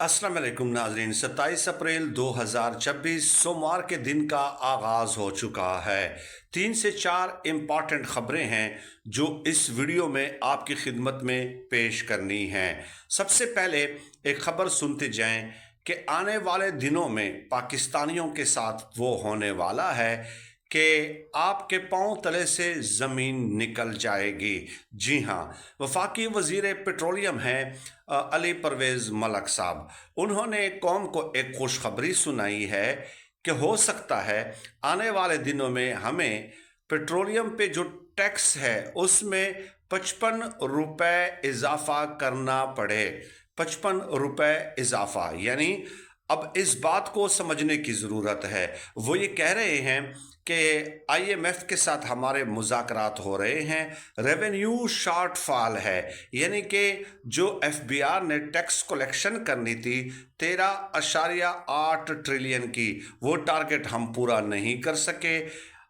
अस्सलाम वालेकुम नाज़रीन। 27 अप्रैल 2026 सोमवार के दिन का आगाज़ हो चुका है। 3 से 4 इम्पॉर्टेंट ख़बरें हैं जो इस वीडियो में आपकी खिदमत में पेश करनी हैं। सबसे पहले एक ख़बर सुनते जाएं कि आने वाले दिनों में पाकिस्तानियों के साथ वो होने वाला है कि आपके पांव तले से ज़मीन निकल जाएगी। जी हाँ, वफाकी वज़ीर पेट्रोलियम हैं अली परवेज़ मलक साहब। उन्होंने कौम को एक खुशखबरी सुनाई है कि हो सकता है आने वाले दिनों में हमें पेट्रोलियम पे जो टैक्स है उसमें 55 रुपये इजाफा करना पड़े। 55 रुपये इजाफा यानी अब इस बात को समझने की ज़रूरत है। वो ये कह रहे हैं कि IMF के साथ हमारे मुज़ाकरात हो रहे हैं, रेवेन्यू शॉर्टफॉल है, यानी कि जो FBR ने टैक्स कलेक्शन करनी थी 13.8 ट्रिलियन की, वो टारगेट हम पूरा नहीं कर सके।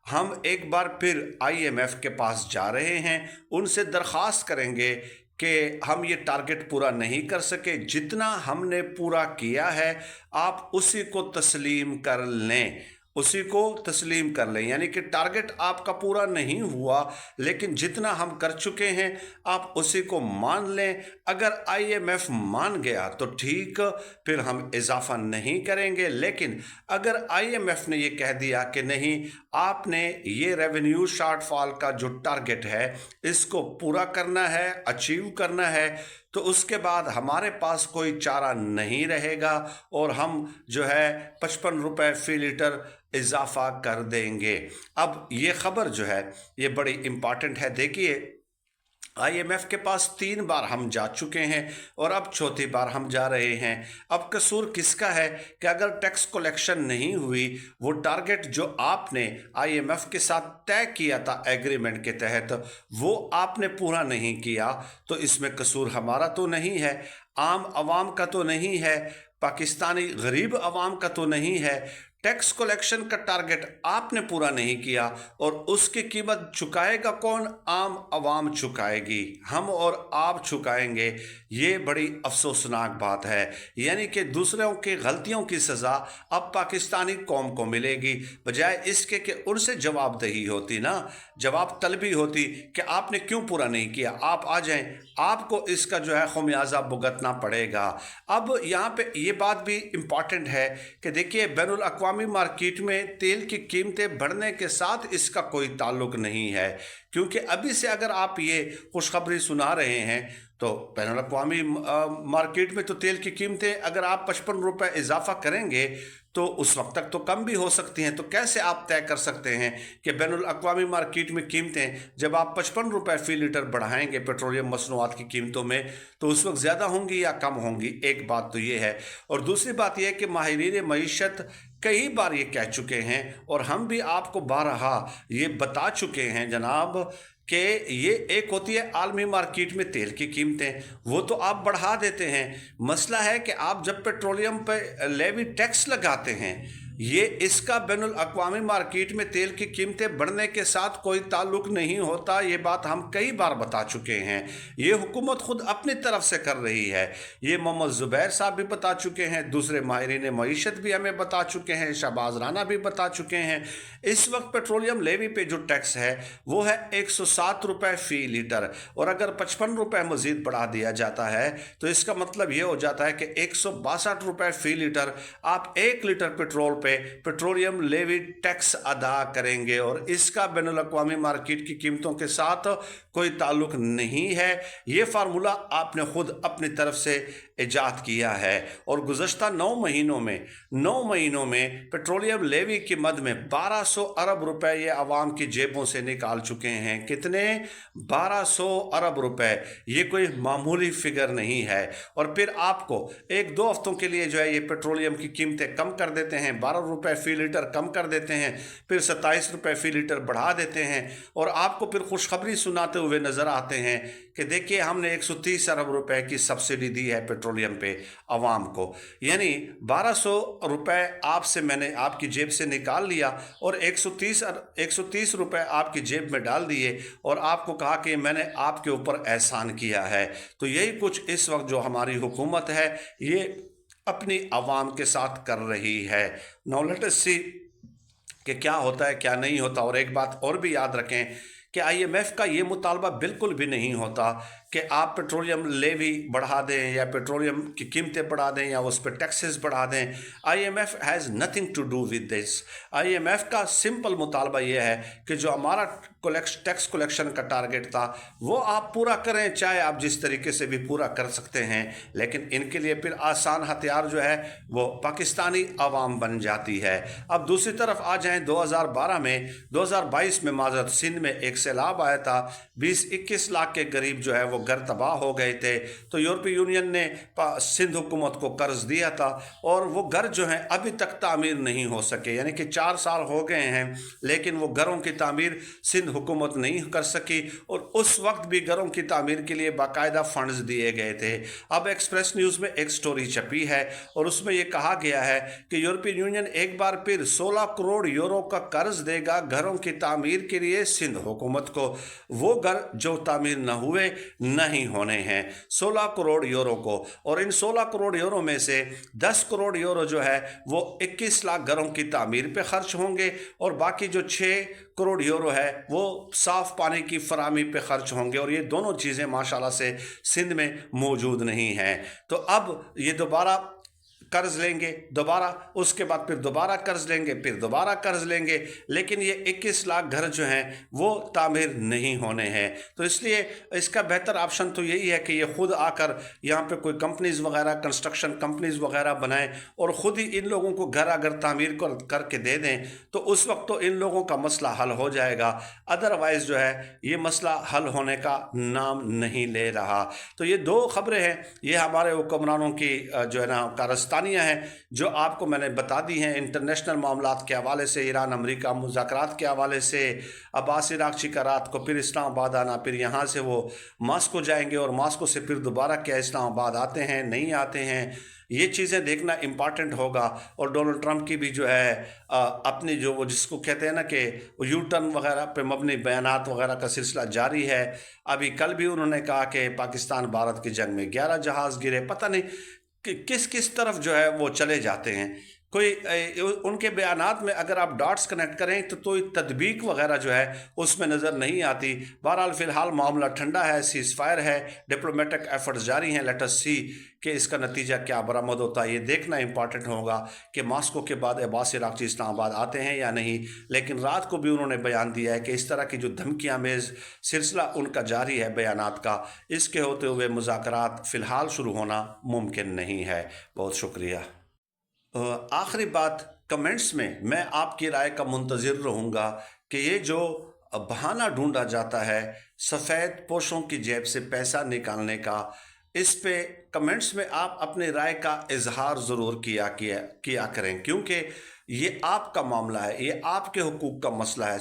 हम एक बार फिर IMF के पास जा रहे हैं, उनसे दरख्वास्त करेंगे कि हम ये टारगेट पूरा नहीं कर सके। जितना हमने पूरा किया है आप उसी को तस्लीम कर लें, उसी को तस्लीम कर लें। यानी कि टारगेट आपका पूरा नहीं हुआ, लेकिन जितना हम कर चुके हैं आप उसी को मान लें। अगर IMF मान गया तो ठीक, फिर हम इजाफा नहीं करेंगे। लेकिन अगर IMF ने ये कह दिया कि नहीं, आपने ये रेवेन्यू शॉर्टफॉल का जो टारगेट है इसको पूरा करना है, अचीव करना है, तो उसके बाद हमारे पास कोई चारा नहीं रहेगा और हम जो है 55 रुपये फ़ी लीटर इजाफा कर देंगे। अब ये ख़बर जो है ये बड़ी इम्पॉर्टेंट है। देखिए, IMF के पास 3 बार हम जा चुके हैं और अब चौथी बार हम जा रहे हैं। अब कसूर किसका है कि अगर टैक्स कलेक्शन नहीं हुई, वो टारगेट जो आपने IMF के साथ तय किया था एग्रीमेंट के तहत, वो आपने पूरा नहीं किया, तो इसमें कसूर हमारा तो नहीं है, आम आवाम का तो नहीं है, पाकिस्तानी गरीब आवाम का तो नहीं है। टैक्स कलेक्शन का टारगेट आपने पूरा नहीं किया और उसकी कीमत चुकाएगा कौन? आम आवाम चुकाएगी, हम और आप चुकाएंगे। ये बड़ी अफसोसनाक बात है। यानी कि दूसरों की गलतियों की सज़ा अब पाकिस्तानी कौम को मिलेगी, बजाय इसके कि उनसे जवाबदेही होती ना, जवाब तलबी होती कि आपने क्यों पूरा नहीं किया, आप आ जाएं, आपको इसका जो है खमियाजा भुगतना पड़ेगा। अब यहाँ पे ये बात भी इम्पॉर्टेंट है कि देखिए, बैनुल अक़वामी मार्केट में तेल की कीमतें बढ़ने के साथ इसका कोई ताल्लुक नहीं है, क्योंकि अभी से अगर आप ये खुशखबरी सुना रहे हैं तो बैनुल अक़वामी मार्केट में तो तेल की कीमतें अगर आप 55 रुपये इजाफा करेंगे तो उस वक्त तक तो कम भी हो सकती हैं। तो कैसे आप तय कर सकते हैं कि बैनुल अक़वामी मार्केट में कीमतें जब आप 55 रुपये फ़ी लीटर बढ़ाएंगे पेट्रोलियम मसनूआत की कीमतों में, तो उस वक्त ज़्यादा होंगी या कम होंगी? एक बात तो ये है। और दूसरी बात यह है कि माहिरीन मईशत कई बार ये कह चुके हैं और हम भी आपको बारहा ये बता चुके हैं जनाब कि ये एक होती है आलमी मार्केट में तेल की कीमतें, वो तो आप बढ़ा देते हैं। मसला है कि आप जब पेट्रोलियम पर लेवी टैक्स लगाते हैं, ये इसका बैनुल अक़वामी मार्केट में तेल की कीमतें बढ़ने के साथ कोई ताल्लुक नहीं होता। ये बात हम कई बार बता चुके हैं। ये हुकूमत खुद अपनी तरफ से कर रही है। ये मोहम्मद ज़ुबैर साहब भी बता चुके हैं, दूसरे माहिरीन मईशत भी हमें बता चुके हैं, शहबाज राना भी बता चुके हैं। इस वक्त पेट्रोलियम लेवी पे जो टैक्स है वो है 107 रुपये फ़ी लीटर, और अगर 55 रुपये मज़ीद बढ़ा दिया जाता है तो इसका मतलब ये हो जाता है कि 162 रुपये फ़ी लीटर आप 1 लीटर पेट्रोल पे पेट्रोलियम लेवी टैक्स अदा करेंगे, और इसका बैनुल अक़वामी मार्केट की कीमतों के साथ कोई ताल्लुक नहीं है। ये फार्मूला आपने खुद अपनी तरफ से इजाद किया है। और गुज़श्ता 9 महीनों में पेट्रोलियम लेवी की मद में 1200 अरब रुपए ये आवाम की जेबों से निकाल चुके हैं। कितने? 1200 अरब रुपए। ये कोई मामूली फिगर नहीं है। और फिर आपको 1-2 हफ्तों के लिए जो है ये पेट्रोलियम की कीमतें कम कर देते हैं, 12 रुपये फ़ी लीटर कम कर देते हैं, फिर 27 रुपये फ़ी लीटर बढ़ा देते हैं, और आपको फिर खुशखबरी सुनाते हुए नज़र आते हैं कि देखिए हमने 130 अरब रुपए की सब्सिडी दी है पेट्रोलियम पे आवाम को। यानी 1200 रुपए आपसे मैंने आपकी जेब से निकाल लिया और 130 रुपए आपकी जेब में डाल दिए और आपको कहा कि मैंने आपके ऊपर एहसान किया है। तो यही कुछ इस वक्त जो हमारी हुकूमत है ये اپنی عوام کے ساتھ کر رہی ہے۔ ناؤ لیٹ اس سی کہ کیا ہوتا ہے کیا نہیں ہوتا۔ اور ایک بات اور بھی یاد رکھیں کہ آئی ایم ایف کا یہ مطالبہ بالکل بھی نہیں ہوتا کہ آپ پیٹرولیم لیوی بڑھا دیں یا پیٹرولیم کی قیمتیں بڑھا دیں یا اس پہ ٹیکسز بڑھا دیں۔ I M F has nothing to do with this. I M F کا سمپل مطالبہ یہ ہے کہ جو ہمارا ٹیکس کلیکشن کا ٹارگٹ تھا وہ آپ پورا کریں، چاہے آپ جس طریقے سے بھی پورا کر سکتے ہیں، لیکن ان کے لیے پھر آسان ہتھیار جو ہے وہ پاکستانی عوام بن جاتی ہے۔ اب دوسری طرف آ جائیں 2022 میں معذرت سندھ میں ایک سیلاب آیا تھا، 20-21 لاکھ کے قریب جو ہے وہ گھر تباہ ہو گئے تھے۔ تو یورپی یونین نے سندھ حکومت کو قرض دیا تھا اور وہ گھر جو ہیں ابھی تک تعمیر نہیں ہو سکے، یعنی کہ 4 سال ہو گئے ہیں لیکن وہ گھروں کی تعمیر سندھ حکومت نہیں کر سکی، اور اس وقت بھی گھروں کی تعمیر کے لیے باقاعدہ فنڈز دیے گئے تھے۔ اب ایکسپریس نیوز میں ایک سٹوری چھپی ہے اور اس میں یہ کہا گیا ہے کہ یورپی یونین ایک بار پھر 16 کروڑ یورو کا قرض دے گا گھروں کی تعمیر کے لیے سندھ حکومت کو۔ وہ گھر جو تعمیر نہ ہوئے نہیں ہونے ہیں، 16 کروڑ یورو کو، اور ان 16 کروڑ یورو میں سے 10 کروڑ یورو جو ہے وہ 21 لاکھ گھروں کی تعمیر پہ خرچ ہوں گے، اور باقی جو 6 کروڑ یورو ہے وہ صاف پانی کی فراہمی پہ خرچ ہوں گے، اور یہ دونوں چیزیں ماشاءاللہ سے سندھ میں موجود نہیں ہیں۔ تو اب یہ دوبارہ قرض لیں گے، دوبارہ اس کے بعد پھر دوبارہ قرض لیں گے، پھر دوبارہ قرض لیں گے، لیکن یہ 21 لاکھ گھر جو ہیں وہ تعمیر نہیں ہونے ہیں۔ تو اس لیے اس کا بہتر آپشن تو یہی ہے کہ یہ خود آ کر یہاں پہ کوئی کمپنیز وغیرہ، کنسٹرکشن کمپنیز وغیرہ بنائیں اور خود ہی ان لوگوں کو گھر اگر تعمیر کر کے دے دیں تو اس وقت تو ان لوگوں کا مسئلہ حل ہو جائے گا۔ ادروائز جو ہے یہ مسئلہ حل ہونے کا نام نہیں لے رہا۔ تو یہ 2 خبریں ہیں، یہ ہمارے حکمرانوں کی جو ہے نا کارستانیاں ہیں جو آپ کو میں نے بتا دی ہیں، انٹرنیشنل معاملات کے حوالے سے، ایران امریکہ مذاکرات کے حوالے سے، عباس عراقچی کا رات کو پھر اسلام آباد آنا، پھر یہاں سے وہ ماسکو جائیں گے اور ماسکو سے پھر دوبارہ کیا اسلام آباد آتے ہیں نہیں آتے ہیں، یہ چیزیں دیکھنا امپارٹنٹ ہوگا۔ اور ڈونلڈ ٹرمپ کی بھی جو ہے اپنی جو وہ جس کو کہتے ہیں نا کہ یو ٹرن وغیرہ پہ مبنی بیانات وغیرہ کا سلسلہ جاری ہے۔ ابھی کل بھی انہوں نے کہا کہ پاکستان بھارت کی جنگ میں 11 جہاز گرے، پتہ نہیں کہ کس طرف جو ہے وہ چلے جاتے ہیں۔ کوئی ان کے بیانات میں اگر آپ ڈاٹس کنیکٹ کریں تو کوئی تطبیق وغیرہ جو ہے اس میں نظر نہیں آتی۔ بہرحال فی الحال معاملہ ٹھنڈا ہے، سیز فائر ہے، ڈپلومیٹک ایفرٹس جاری ہیں، لیٹ اس سی کہ اس کا نتیجہ کیا برآمد ہوتا ہے۔ یہ دیکھنا امپارٹنٹ ہوگا کہ ماسکو کے بعد عباس عراقچی اسلام آباد آتے ہیں یا نہیں، لیکن رات کو بھی انہوں نے بیان دیا ہے کہ اس طرح کی جو دھمکیاں میز سلسلہ ان کا جاری ہے بیانات کا، اس کے ہوتے ہوئے مذاکرات فی الحال شروع ہونا ممکن نہیں ہے۔ بہت شکریہ۔ آخری بات، کمنٹس میں آپ کی رائے کا منتظر رہوں گا کہ یہ جو بہانہ ڈھونڈا جاتا ہے سفید پوشوں کی جیب سے پیسہ نکالنے کا، اس پہ کمنٹس میں آپ اپنی رائے کا اظہار ضرور کیا کریں، کیونکہ یہ آپ کا معاملہ ہے، یہ آپ کے حقوق کا مسئلہ ہے۔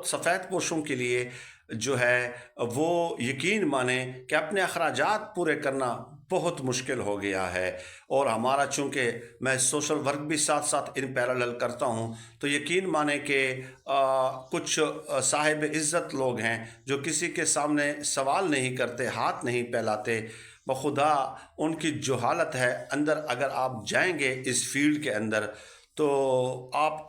سفید پوشوں کے لیے جو ہے وہ یقین مانیں کہ اپنے اخراجات پورے کرنا بہت مشکل ہو گیا ہے، اور ہمارا چونکہ میں سوشل ورک بھی ساتھ ساتھ ان پیرالل کرتا ہوں تو یقین مانیں کہ کچھ صاحب عزت لوگ ہیں جو کسی کے سامنے سوال نہیں کرتے، ہاتھ نہیں پھیلاتے، بخدا ان کی جو حالت ہے اندر اگر آپ جائیں گے اس فیلڈ کے اندر تو آپ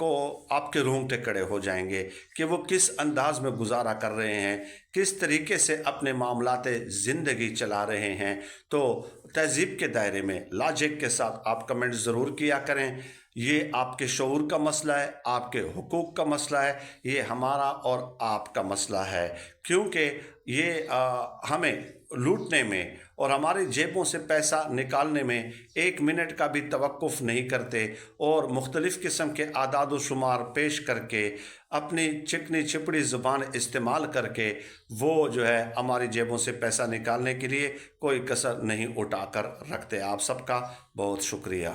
کے رونگٹے کھڑے ہو جائیں گے کہ وہ کس انداز میں گزارا کر رہے ہیں، کس طریقے سے اپنے معاملات زندگی چلا رہے ہیں۔ تو تہذیب کے دائرے میں لاجک کے ساتھ آپ کمنٹ ضرور کیا کریں۔ یہ آپ کے شعور کا مسئلہ ہے، آپ کے حقوق کا مسئلہ ہے، یہ ہمارا اور آپ کا مسئلہ ہے، کیونکہ یہ ہمیں لوٹنے میں اور ہماری جیبوں سے پیسہ نکالنے میں 1 منٹ کا بھی توقف نہیں کرتے، اور مختلف قسم کے اعداد و شمار پیش کر کے اپنی چکنی چپڑی زبان استعمال کر کے وہ جو ہے ہماری جیبوں سے پیسہ نکالنے کے لیے کوئی کسر نہیں اٹھا کر رکھتے۔ آپ سب کا بہت شکریہ۔